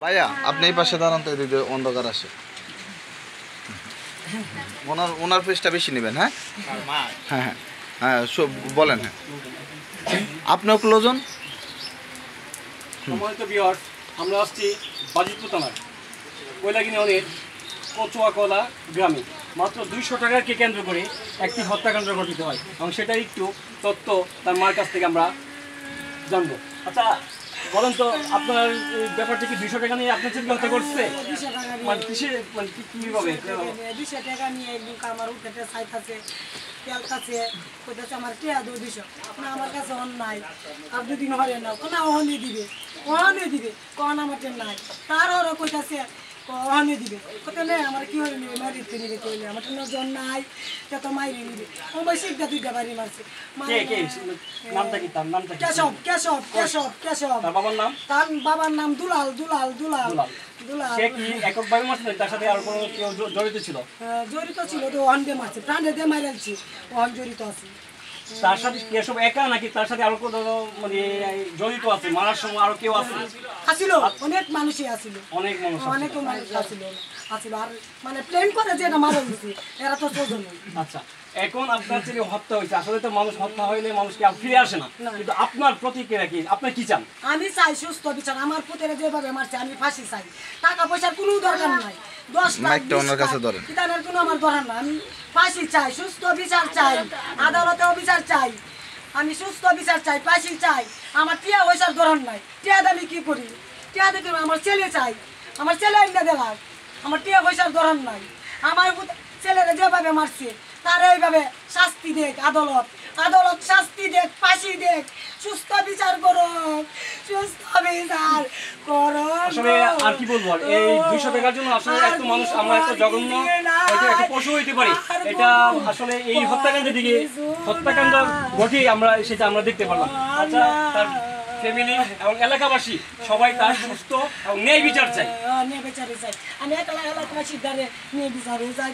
ভাইয়া আপনি এই পাশে দাঁড়ান তো, এদিকে অন্ধকার আসে। ওনার পেজটা বেশি নেবেন। হ্যাঁ হ্যাঁ হ্যাঁ হ্যাঁ বলেন। হ্যাঁ আপনিও ক্লোজন। আমরা আসছি বাজিতপুর থানার কৈলাগিনী অনেক কচুয়াকলা গ্রামে মাত্র 200 টাকাকে কেন্দ্র করে একটি হত্যাকাণ্ড ঘটিত হয় এবং সেটাই একটু তথ্য তার মার কাছ থেকে আমরা জানবো। আচ্ছা বলেন তো, আপনার ব্যাপারটা কি 200 টাকা নিয়ে আপনার ছেলেকে হত্যা করছে? মানে কিসে, মানে কীভাবে 200 টাকা নিয়ে আমার উঠে চাইতেছে তেলকাছে কইতেছে আমার টিয়া দো 200 না আমার কাছে অন নাই, আর দুদিন হলে না কোন অহনে দিবে কোন আমার টেন নাই, তার ওরা কইতেছে অহনে দিবে কত নেই আমার কি হয়ে নিবে মারিতে নিবে কইলে আমার টেন জন নাই তে তো মাইরে নিবে ও বেশি দুইটা বাড়ি মারছে। কে নামটা কি? তার নামটা কি? কেশব। তার বাবার নাম দুলাল। সে কি এককভাবে মারছে, তার সাথে আর কোনো কেউ জড়িত ছিল? জড়িত ছিল তো ওহন দিয়ে মারছে, প্রাণে দিয়ে মাইরালছি, ওহন জড়িত আছে। তার সাথে কেশব একা নাকি তার সাথে আরো কোনো মানে জড়িত আছে? মারার সময় আরো কেউ আছে? আসিল অনেক মানুষই আসিল, অনেক মানুষ আসিল আর মানে প্লেন করে যেটা মারা গেছে এরা তো চোদ্দ। আচ্ছা এখন আপনার ছেলে হত্যা হয়েছে, আসলে তো মানুষ হত্যা হইলে মানুষকে আর ফিরে আসে না, কিন্তু আপনার প্রতিক্রিয়া কি? আপনি কি চান? আমি চাই সুস্থ বিচার। আমার পুতেরা যেভাবে মারছে আমি ফাঁসি চাই, টাকা পয়সার কোনো দরকার নাই, 10 লাখ কিতানের কোনো আমার দরকার নাই, আমি ফাঁসি চাই, সুস্থ বিচার চাই, আদালতেও বিচার চাই, আমি সুস্থ বিচার চাই, ফাঁসি চাই। আমার টিয়া পয়সার দরকার নাই, টিয়া দামি কি করি, টিয়া দেখি আমার ছেলে চাই, আমার ছেলে এনে দেওয়ার, আমার টিয়া পয়সার দরকার নাই। আমার ছেলেরা যেভাবে মারছে তার এইভাবে শাস্তি দেখ, আদালত শাস্তি দেখ, ফাঁসি দেখ, সুস্থ বিচার করো, আসলে আর কি বলবো, এই 200 টাকার জন্য আসলে এত মানুষ, আমরা এত জঘন্য একটা পশু হইতে পারি, এটা আসলে এই হত্যাকাণ্ডের দিকে হত্যাকাণ্ড ঘটে আমরা সেটা আমরা দেখতে পারলাম। আচ্ছা তার ফ্যামিলি এবং এলাকাবাসী সবাই তার সুস্থ এবং ন্যায় বিচার চাই। আমি এলাকাবাসী ন্যায় বিচারে চাই।